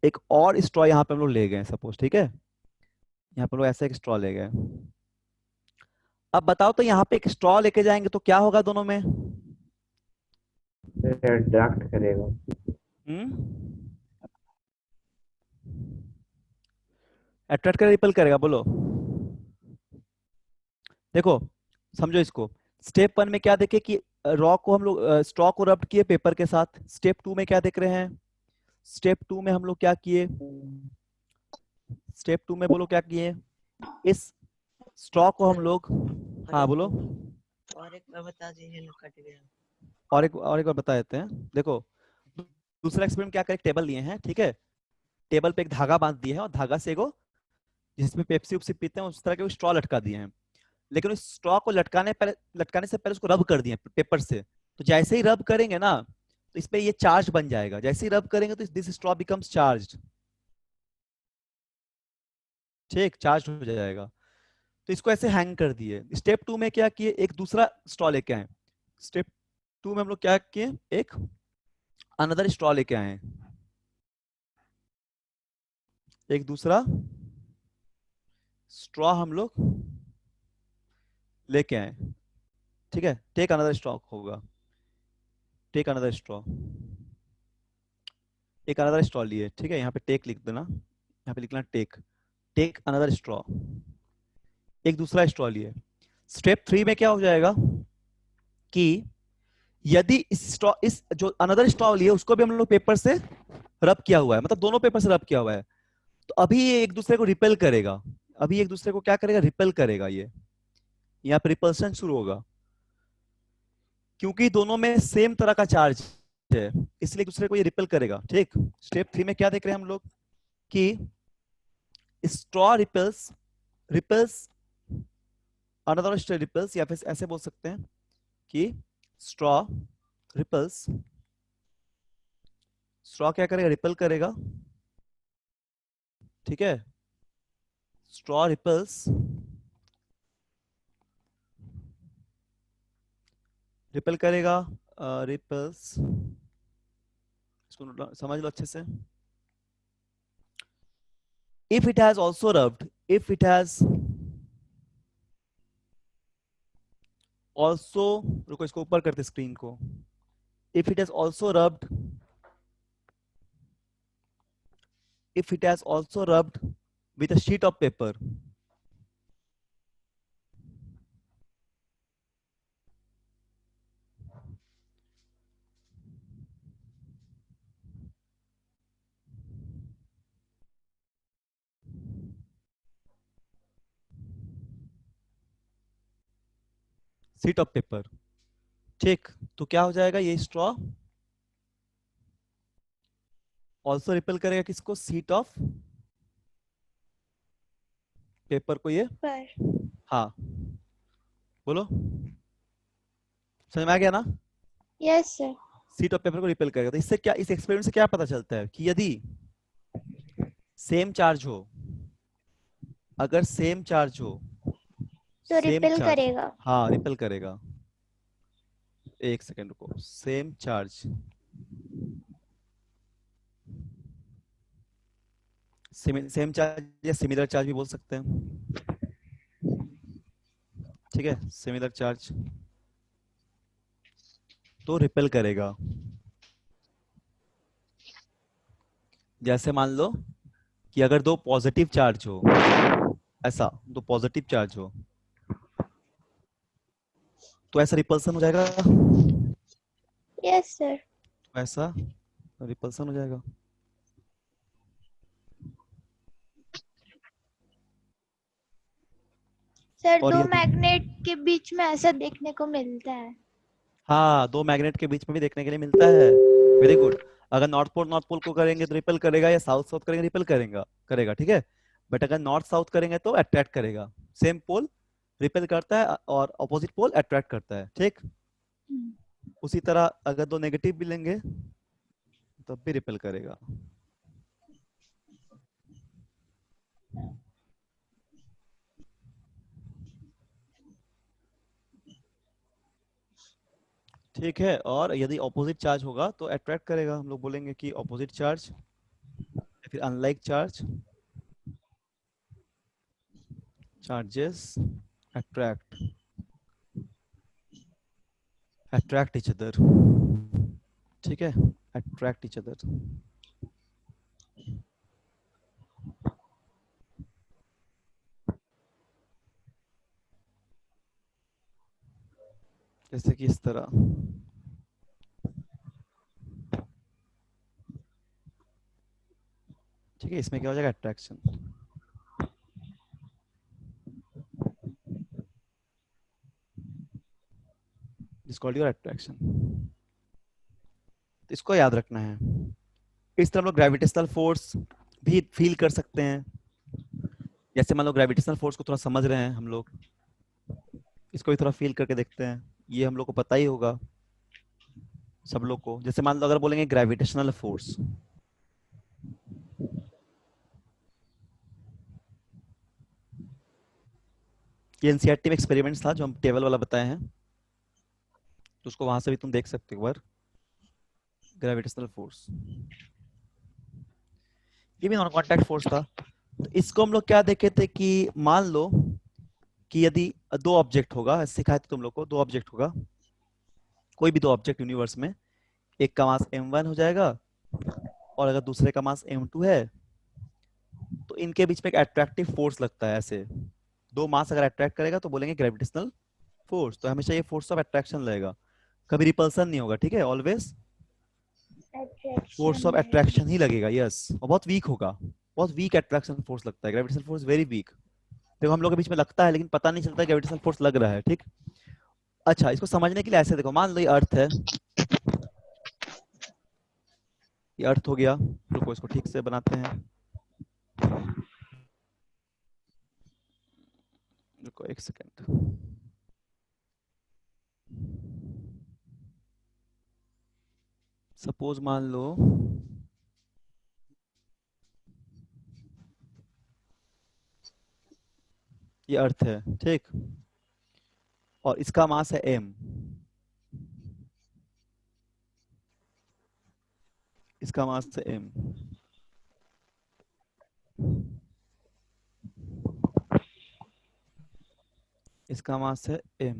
एक और स्ट्रॉ यहाँ पे हम लोग ले गए सपोज, ठीक है, यहाँ पे हम लोग ऐसा एक स्ट्रॉ ले गए। अब बताओ तो यहाँ पे एक स्ट्रॉ लेके जाएंगे तो क्या होगा दोनों में, अट्रैक्ट करेगा। अट्रैक्ट कर रिपल करेगा, बोलो। देखो समझो इसको, स्टेप 1 में क्या देखे कि रॉ को हम लोग स्ट्रॉ को रब किए पेपर के साथ। स्टेप 2 में क्या देख रहे हैं, स्टेप 2 में हम लोग क्या किए, स्टेप 2 में बोलो क्या किए, इस स्ट्रॉ को हम लोग, हाँ बोलो, और एक बार बता दीजिए ना, कट गया। और एक बार बता देते हैं। देखो दूसरा एक्सपेरिमेंट क्या करें, टेबल लिए हैं, ठीक है, टेबल पे एक धागा बांध दिए है, और धागा से एगो जिसमें पेप्सी उपसी पीते हैं उस तरह के स्ट्रॉ लटका दिए हैं। लेकिन उस स्ट्रॉ को लटकाने से पहले उसको रब कर दिए पेपर से। तो जैसे ही रब करेंगे ना, तो इस पे ये चार्ज बन जाएगा, जैसे ही रब करेंगे तो दिस स्ट्रॉ बिकम्स चार्ज्ड, ठीक, चार्ज हो जाएगा। तो इसको ऐसे हैंग कर दिए। स्टेप 2 में क्या किए, एक दूसरा स्ट्रॉ लेके आए, स्टेप 2 में हम लोग क्या किए, एक अनदर स्ट्रॉ लेके आए, एक दूसरा स्ट्रॉ हम लोग लेके आए, ठीक है, टेक अनदर स्ट्रॉ होगा, टेक अनदर स्ट्रॉ, एक अनदर स्ट्रॉ लिए, ठीक है, यहाँ पे टेक लिख देना, यहाँ पे लिखना टेक, टेक अनदर स्ट्रॉ, एक दूसरा स्ट्रॉ लिए। स्टेप 3 में क्या हो जाएगा कि यदि इस जो अनदर स्ट्रॉ लिए उसको भी हम लोग पेपर से रब किया हुआ है, मतलब दोनों पेपर से रब किया हुआ है, तो अभी ये एक दूसरे को रिपेल करेगा, अभी एक दूसरे को क्या करेगा, रिपेल करेगा, ये यहाँ पे रिपल्सन शुरू होगा, क्योंकि दोनों में सेम तरह का चार्ज है, इसलिए एक दूसरे को ये रिपेल करेगा, ठीक। स्टेप 3 में क्या देख रहे हैं हम लोग कि straw repels repels another straw repels, या फिर ऐसे बोल सकते हैं कि स्ट्रॉ रिपेल्स, स्ट्रॉ क्या करेगा, रिपेल करेगा, ठीक है, स्ट्रॉ रिपल्स, रिपेल करेगा, रिपल्स, इसको समझ लो अच्छे से। If it has also rubbed, if it has also, रुको इसको ऊपर करते स्क्रीन को, if it has also rubbed, if it has also rubbed with a sheet of paper, sheet of paper, ठीक, तो क्या हो जाएगा, ये स्ट्रॉ ऑल्सो रिपेल करेगा किसको, सीट ऑफ पेपर को, ये पर हाँ, बोलो, समझ में आ गया ना, yes sir. Seat of paper को रिपेल करेगा। तो इससे क्या, इस एक्सपेरिमेंट से क्या पता चलता है कि यदि सेम चार्ज हो, अगर सेम चार्ज हो, तो सेम रिपेल चार्ज, करेगा। हाँ रिपेल करेगा, एक सेकेंड रुको, सेम चार्ज, सेम चार्ज या सिमिलर चार्ज भी बोल सकते हैं, ठीक है, सिमिलर चार्ज तो रिपेल करेगा। जैसे मान लो कि अगर दो पॉजिटिव चार्ज हो, ऐसा दो पॉजिटिव चार्ज हो, तो ऐसा रिपल्सन हो जाएगा, यस सर। ऐसा रिपल्सन हो जाएगा। सर और दो यदि, मैग्नेट के बीच में ऐसा देखने को मिलता है। हाँ दो मैग्नेट के बीच में भी देखने के लिए मिलता है, वेरी गुड। अगर नॉर्थ पोल को करेंगे तो रिपेल करेगा, या साउथ साउथ करेंगे रिपेल करेगा करेगा, ठीक है। बट अगर नॉर्थ साउथ करेंगे तो अट्रैक्ट करेगा, सेम पोल रिपेल करता है और अपोजिट पोल अट्रैक्ट करता है, ठीक। उसी तरह अगर दो नेगेटिव भी लेंगे तब भी रिपेल करेगा। ठीक है, और यदि ऑपोजिट चार्ज होगा तो अट्रैक्ट करेगा, हम लोग बोलेंगे कि ऑपोजिट चार्ज या फिर unlike charge, charges attract attract each other, ठीक है, अट्रैक्ट इच अदर। जैसे कि इस तरह, ठीक है, इसमें क्या हो जाएगा, attraction. Is called your attraction. इसको याद रखना है। इस तरह हम लोग ग्रेविटेशनल फोर्स भी फील कर सकते हैं। जैसे मान लो ग्रेविटेशनल फोर्स को थोड़ा समझ रहे हैं हम लोग, इसको भी थोड़ा फील करके देखते हैं। ये हम लोग को पता ही होगा सब लोग को। जैसे मान लो अगर बोलेंगे ग्रेविटेशनल फोर्स, ये एनसीईआरटी में एक्सपेरिमेंट्स था जो हम टेबल वाला बताए हैं, तो उसको वहां से भी तुम देख सकते हो एक बार। ग्रेविटेशनल फोर्स ये भी नॉन कांटेक्ट फोर्स था। तो इसको हम लोग क्या देखे थे कि मान लो कि यदि दो ऑब्जेक्ट होगा, सिखाया था तुम लोग को, दो ऑब्जेक्ट होगा, कोई भी दो ऑब्जेक्ट यूनिवर्स में, एक का मास m1 हो जाएगा और अगर दूसरे का मास m2 है, तो इनके बीच में एक अट्रैक्टिव फोर्स लगता है। ऐसे दो मास अगर अट्रैक्ट करेगा तो बोलेंगे ग्रेविटेशनल फोर्स। तो हमेशा ये फोर्स ऑफ अट्रैक्शन लगेगा, कभी रिपल्सन नहीं होगा, ठीक है, ऑलवेज फोर्स ऑफ अट्रैक्शन ही लगेगा, यस। और बहुत वीक होगा, बहुत वीक अट्रैक्शन फोर्स लगता है, ग्रेविटेशनल फोर्स वेरी वीक। देखो हम लोग के बीच में लगता है लेकिन पता नहीं चलता ग्रेविटेशनल फोर्स लग रहा है, ठीक। अच्छा, इसको समझने के लिए ऐसे देखो, मान लो ये अर्थ है, ये अर्थ हो गया, रुको इसको ठीक से बनाते हैं, रुको एक सेकेंड। सपोज मान लो ये अर्थ है, ठीक, और इसका मास है m, इसका मास है m, इसका मास है m,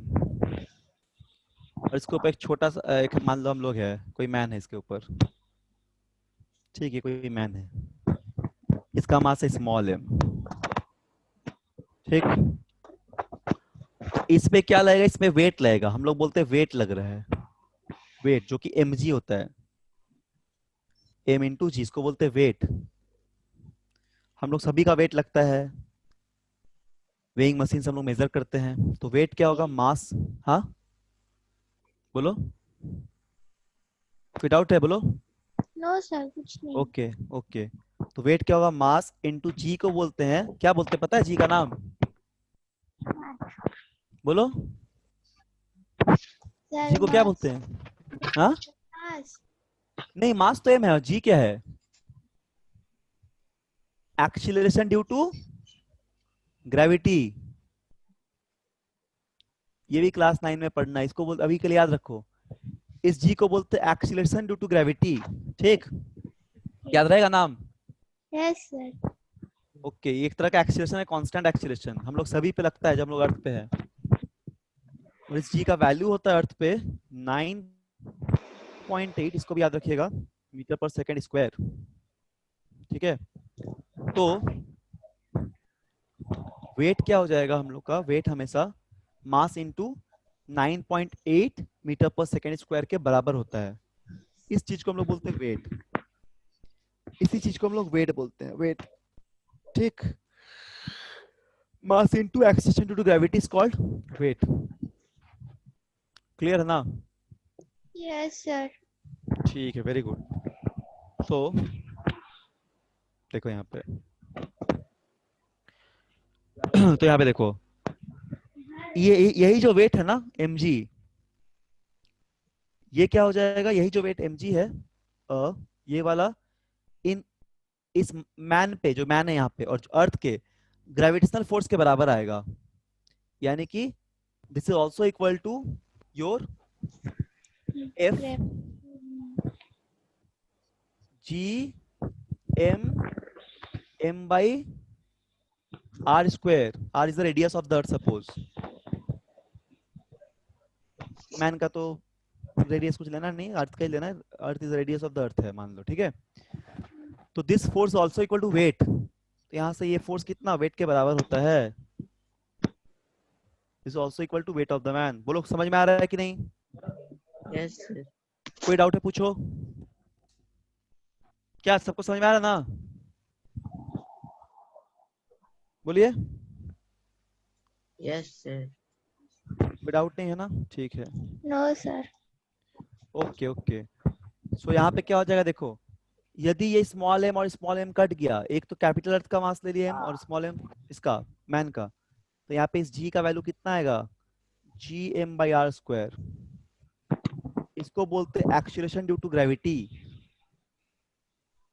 और इसके ऊपर एक छोटा सा एक मान लो हम लोग है, कोई मैन है इसके ऊपर, ठीक है, कोई मैन है, इसका मास है स्मॉल m, ठीक, इसमें क्या लगेगा, इसमें वेट लगेगा, हम लोग बोलते हैं वेट लग रहा है, वेट जो कि mg होता है, m इंटू जी, इसको बोलते हैं वेट, हम लोग सभी का वेट लगता है, वेइंग मशीन से हम लोग मेजर करते हैं, तो वेट क्या होगा, मास, हाँ बोलो, कोई डाउट है बोलो, नो सर कुछ नहीं। ओके ओके, तो वेट क्या होगा, मास इंटू जी को बोलते हैं, क्या बोलते हैं पता है जी का नाम, बोलो, जी सर को क्या बोलते हैं, हाँ मास। नहीं, मास तो एम है, जी क्या है, एक्सीलरेशन ड्यू टू ग्रेविटी, ये भी क्लास 9 में पढ़ना है, इसको बोल अभी के लिए याद रखो, इस जी को बोलते हैं एक्सीलरेशन ड्यू टू ग्रेविटी, ठीक, याद रहेगा नाम, यस सर। ओके, ये एक तरह का एक्सीलरेशन है, कांस्टेंट एक्सीलरेशन, हम लोग सभी पे लगता है जब हम लोग अर्थ पे है, और इस जी का वैल्यू होता है अर्थ पे 9.8, इसको भी याद रखिएगा, मीटर पर सेकंड स्क्वायर, ठीक है, तो वेट क्या हो जाएगा हम लोग का, वेट हमेशा मास इंटू 9.8 मीटर पर सेकेंड स्क्वायर के बराबर होता है, इस चीज को हम लोग बोलते हैं वेट, इसी चीज को हम लोग वेट बोलते हैं, वेट, ठीक, mass into acceleration due to gravity is called weight, clear है ना, यस सर। ठीक है, वेरी गुड, तो देखो यहाँ पे तो यहाँ पे देखो, ये यही जो वेट है ना mg, ये क्या हो जाएगा, यही जो वेट mg है, ये वाला इन इस मैन पे, जो मैन है यहाँ पे और अर्थ के ग्रेविटेशनल फोर्स के बराबर आएगा, यानी कि this is also equal to your F G M M by R square, R is the radius of the earth, suppose man का तो रेडियस कुछ लेना नहीं, अर्थ का ही लेना है, earth is radius of the earth है मान लो, ठीक है, तो this force also equal to weight, तो यहाँ से ये फोर्स कितना वेट के बराबर होता है, is also equal to weight of the man, बोलो समझ में आ रहा है कि नहीं, यस सर। कोई डाउट है पूछो, क्या सबको समझ में आ रहा है ना, बोलिए, यस सर। कोई डाउट नहीं है ना, ठीक है, नो सर। ओके ओके, सो यहाँ पे क्या हो जाएगा देखो, यदि ये स्मॉल एम और स्मॉल एम कट गया, एक तो कैपिटल अर्थ का मास ले लिया एम और स्मॉल एम इसका मैन का, तो यहाँ पे इस जी का वैल्यू कितना आएगा, G M by R square, इसको बोलते हैं एक्सीलरेशन ड्यू टू ग्रेविटी,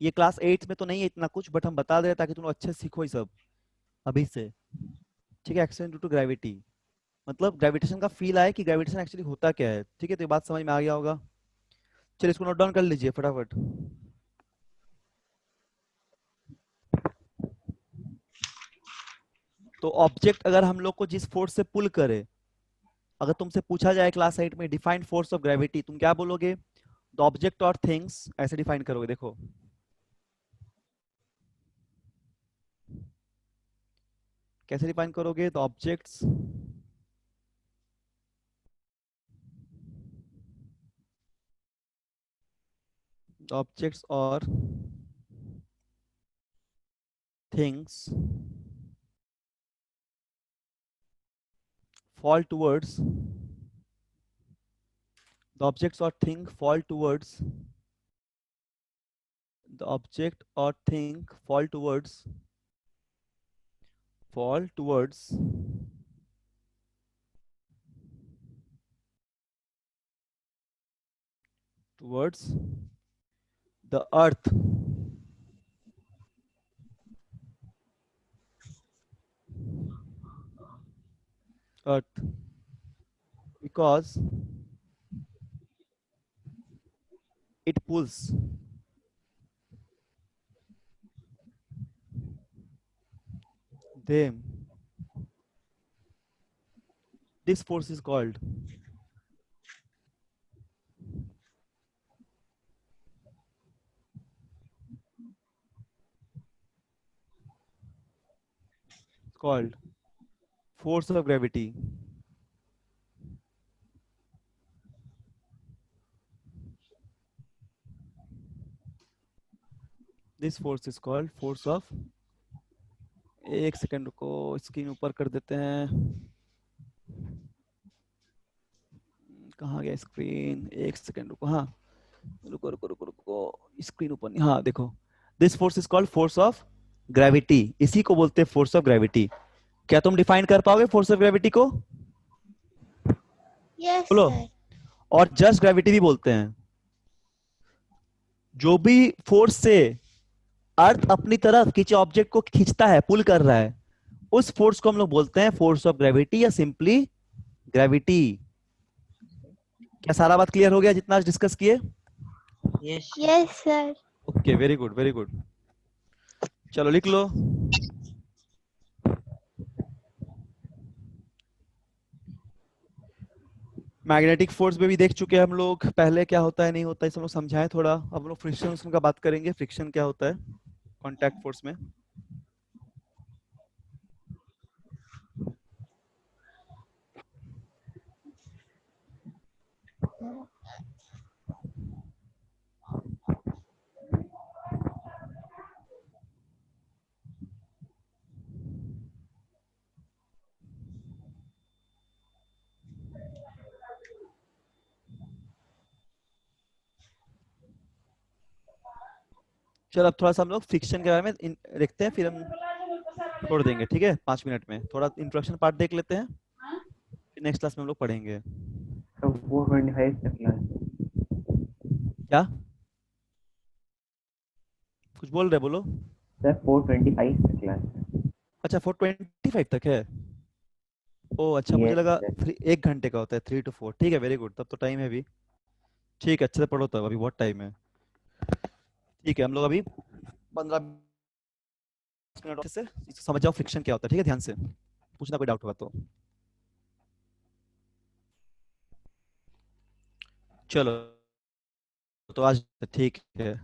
ये क्लास 8 में तो नहीं है इतना कुछ, बट हम बता दे रहे ताकि तुम लोग अच्छे से सीखो ये सब अभी से, ठीक है, एक्सीलरेशन ड्यू टू ग्रेविटी, मतलब ग्रेविटेशन का फील आए कि ग्रेविटेशन एक्चुअली होता क्या है, ठीक है, तो ये बात समझ में आ गया होगा, चलिए इसको नोट डाउन कर लीजिए फटाफट, तो ऑब्जेक्ट अगर हम लोग को जिस फोर्स से पुल करे, अगर तुमसे पूछा जाए क्लास 8 में डिफाइन फोर्स ऑफ ग्रेविटी, तुम क्या बोलोगे, द ऑब्जेक्ट और थिंग्स, ऐसे डिफाइन करोगे, देखो कैसे डिफाइन करोगे, द ऑब्जेक्ट्स और things fall towards, the objects or thing fall towards, the object or thing fall towards the earth, earth because it pulls them. This force is called force of gravity. This force is called force of, एक second रुको, screen ऊपर कर देते हैं, कहाँ गया screen, एक second रुको, हाँ रुको रुको रुको रुको, स्क्रीन ऊपर नहीं, हाँ देखो, this force is called force of gravity, इसी को बोलते हैं फोर्स ऑफ ग्रेविटी। क्या तुम डिफाइन कर पाओगे फोर्स ऑफ ग्रेविटी को? Yes, बोलो। sir. और जस्ट ग्रेविटी भी बोलते हैं। जो भी फोर्स से अर्थ अपनी तरफ किसी ऑब्जेक्ट को खींचता है, पुल कर रहा है, उस फोर्स को हम लोग बोलते हैं फोर्स ऑफ ग्रेविटी या सिंपली ग्रेविटी। क्या सारा बात क्लियर हो गया जितना आज डिस्कस किए? Yes. Yes, sir. Okay, very good very good. चलो लिख लो। मैग्नेटिक फोर्स में भी देख चुके हैं हम लोग, पहले क्या होता है नहीं होता है इसे हम लोग समझाएं थोड़ा। अब हम लोग फ्रिक्शन का बात करेंगे, फ्रिक्शन क्या होता है कांटेक्ट फोर्स में। चलो अब थोड़ा सा हम लोग फ्रिक्शन के बारे में देखते हैं, फिर हम छोड़ देंगे, ठीक है? 5 मिनट में थोड़ा इंट्रोडक्शन पार्ट देख लेते हैं, फिर नेक्स्ट क्लास में हम लोग पढ़ेंगे। तो 425 तक क्लास है। क्या कुछ बोल रहे, बोलो। सर 425 तक क्लास है। अच्छा 425 तक है? ओ अच्छा, मुझे Yes, लगा sir. 1 घंटे का होता है, 3 to 4। ठीक है, वेरी गुड, तब तो टाइम है अभी। ठीक है, अच्छे से पढ़ो, तब अभी बहुत टाइम है। ठीक है, हम लोग अभी 15 मिनट से समझ जाओ फ्रिक्शन क्या होता है, ठीक है? ध्यान से पूछना कोई डाउट होगा तो। चलो तो आज ठीक है,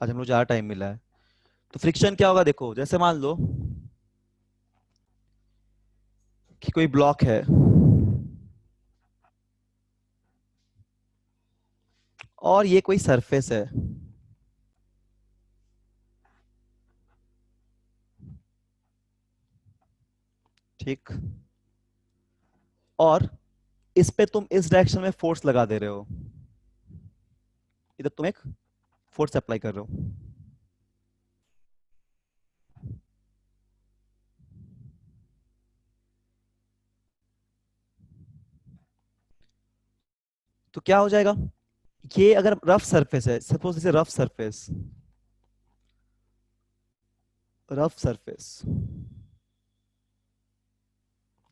आज हम लोग ज्यादा टाइम मिला है। तो फ्रिक्शन क्या होगा देखो, जैसे मान लो कि कोई ब्लॉक है और ये कोई सरफेस है, ठीक, और इस पे तुम इस डायरेक्शन में फोर्स लगा दे रहे हो, इधर तुम एक फोर्स अप्लाई कर रहे हो। तो क्या हो जाएगा, ये अगर रफ सरफेस है, सपोज इसे रफ सरफेस,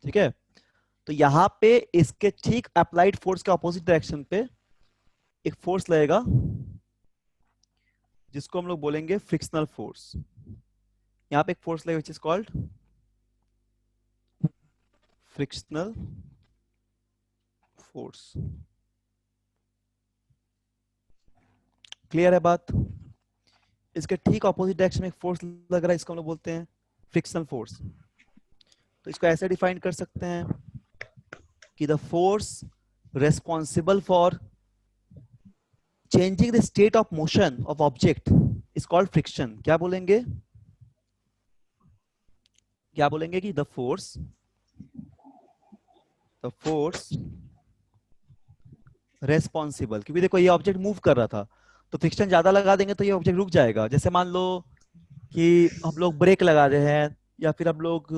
ठीक है, तो यहां पे इसके ठीक अप्लाइड फोर्स के ऑपोजिट डायरेक्शन पे एक फोर्स लगेगा जिसको हम लोग बोलेंगे फ्रिक्शनल फोर्स। यहाँ पे एक फोर्स लगेगा which is called frictional force. Clear है बात? इसके ठीक ऑपोजिट डायरेक्शन में एक फोर्स लग रहा है, इसको हम लोग बोलते हैं फ्रिक्शनल फोर्स। तो इसको ऐसे डिफाइन कर सकते हैं कि the force responsible for changing the state of motion of object is called friction. क्या बोलेंगे? क्या बोलेंगे कि द फोर्स रेस्पॉन्सिबल, क्योंकि देखो ये ऑब्जेक्ट मूव कर रहा था तो फ्रिक्शन ज्यादा लगा देंगे तो ये ऑब्जेक्ट रुक जाएगा। जैसे मान लो कि हम लोग ब्रेक लगा रहे हैं या फिर हम लोग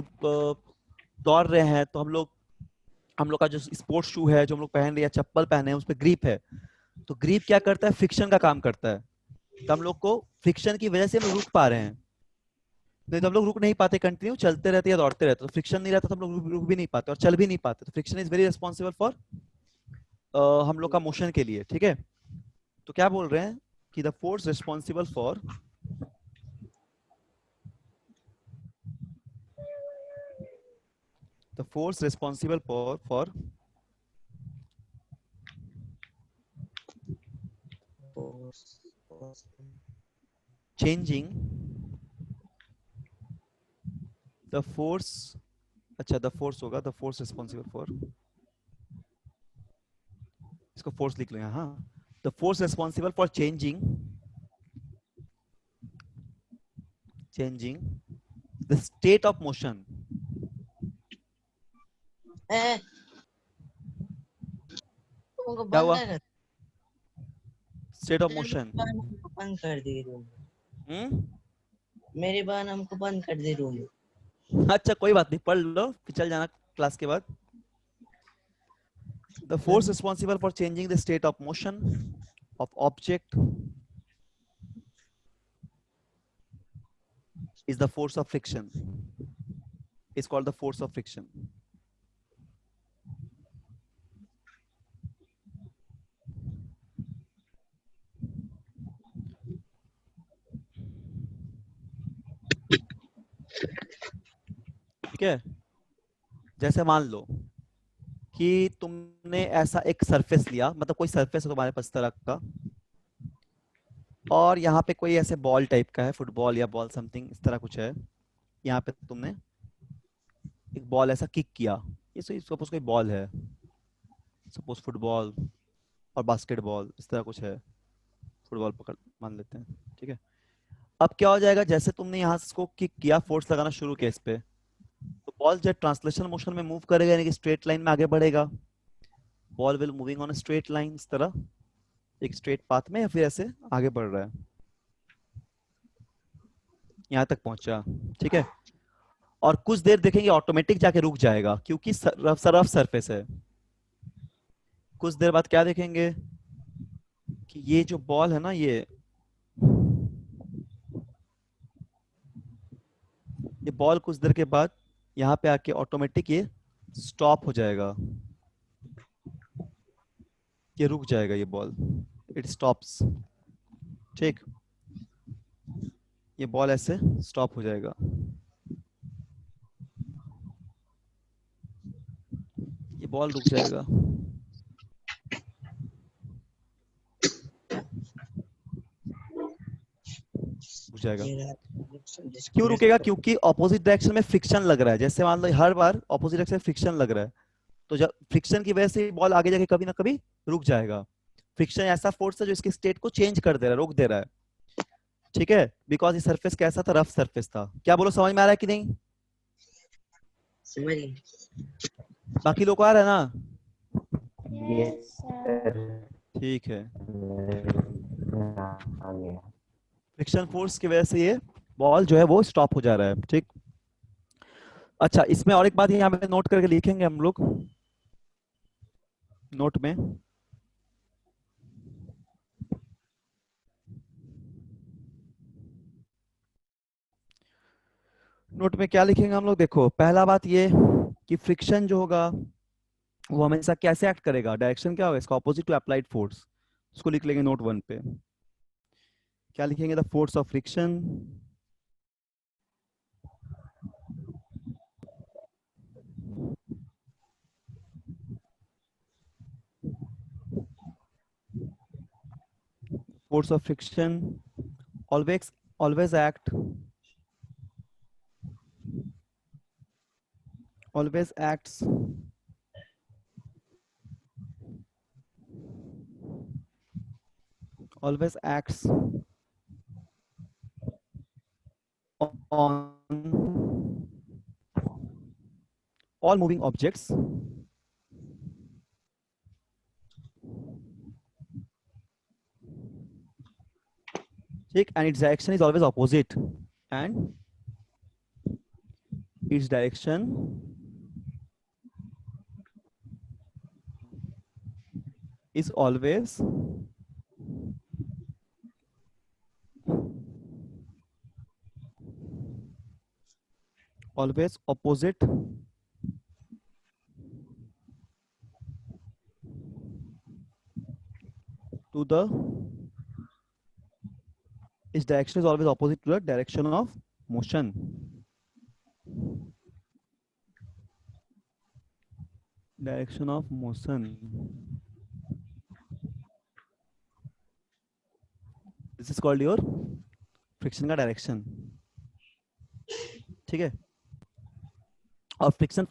दौड़ रहे हैं, तो हम लोग का जो स्पोर्ट्स शू है जो हम लोग पहन रहे हैं, चप्पल पहने हैं, उस पर ग्रिप है, तो ग्रिप क्या करता है, फ्रिक्शन का काम करता है। तो हम लोग को फ्रिक्शन की वजह से हम रुक पा रहे हैं। नहीं तो हम लोग रुक नहीं पाते, कंटिन्यू चलते रहते या दौड़ते रहते, तो फ्रिक्शन नहीं रहता तो हम लोग रुक भी नहीं पाते और चल भी नहीं पाते। तो friction is very responsible for हम लोग का मोशन के लिए, ठीक है। तो क्या बोल रहे हैं कि the force responsible for the force responsible for changing the force, अच्छा the force होगा, the force responsible for, इसको force लिख लो यहाँ, हाँ, the force responsible for changing the state of motion, तुमको क्या बंद हुआ, है ना? state of मेरी motion, बहन हमको बंद कर दी रूम। हम्म, मेरी बहन हमको बंद कर दी रूम। अच्छा कोई बात नहीं, पढ़ लो फिर चल जाना क्लास के बाद। The force responsible for changing the state of motion of object is the force of friction. Is called the force of friction. ठीक है, जैसे मान लो कि तुमने ऐसा एक सरफेस लिया, मतलब कोई सरफेस है तुम्हारे पास तरह का, और यहाँ पे कोई ऐसे बॉल टाइप का है, फुटबॉल या बॉल समथिंग इस तरह कुछ है, यहाँ पे तुमने एक बॉल ऐसा किक किया, ये सपोज कोई बॉल है, सपोज फुटबॉल और बास्केटबॉल इस तरह कुछ है, फुटबॉल पकड़ मान लेते हैं, ठीक है। अब क्या हो जाएगा, जैसे तुमने यहाँ इसको किक किया, फोर्स लगाना शुरू किया इस पे, तो बॉल जब ट्रांसलेशन मोशन में मूव करेगा, यानी कि स्ट्रेट लाइन में आगे बढ़ेगा, ball will moving on straight line, इस तरह एक स्ट्रेट पाथ में, या फिर ऐसे आगे बढ़ रहा है, यहाँ तक पहुंचा, ठीक है। और कुछ देर देखेंगे ऑटोमेटिक जाके रुक जाएगा, क्योंकि रफ सरफेस है। कुछ देर बाद क्या देखेंगे कि ये जो बॉल है ना, ये बॉल कुछ देर के बाद यहाँ पे आके ऑटोमेटिक ये स्टॉप हो जाएगा, ये रुक जाएगा, ये बॉल इट स्टॉप्स, ठीक, ये बॉल ऐसे स्टॉप हो जाएगा, ये बॉल रुक जाएगा, रुक जाएगा। क्यों रुकेगा, क्योंकि ऑपोजिट डायरेक्शन में फ्रिक्शन लग रहा है, जैसे मान लो हर बार ऑपोजिट डायरेक्शन में फ्रिक्शन लग रहा है, तो जब फ्रिक्शन की वजह से बॉल आगे जाके कभी ना कभी रुक जाएगा। फ्रिक्शन ऐसा फोर्स है जो इसके स्टेट को चेंज कर दे रहा है, रोक दे रहा है, ठीक है। बिकॉज ये सरफेस कैसा था, रफ सरफेस था। क्या बोलो, समझ में आ रहा है कि नहीं? समझ गए। बाकी लोग को आ रहा है ना? Yes, sir. ठीक है। आ गया। फ्रिक्शन फोर्स की वजह से ये बॉल जो है वो स्टॉप हो जा रहा है, ठीक। अच्छा, इसमें और एक बात यहाँ पे नोट करके लिखेंगे हम लोग नोट में, नोट में क्या लिखेंगे हम लोग, देखो पहला बात ये कि फ्रिक्शन जो होगा वो हमेशा कैसे एक्ट करेगा, डायरेक्शन क्या होगा इसका, ऑपोजिट टू अप्लाइड फोर्स। उसको लिख लेंगे नोट 1 पे। क्या लिखेंगे, the force of friction force of friction always act always acts always acts on all moving objects ठीक, and its direction is always opposite, and its direction is always always opposite to the, its direction is always opposite to the direction of motion. Direction of motion. This is called your friction का direction. ठीक है. और friction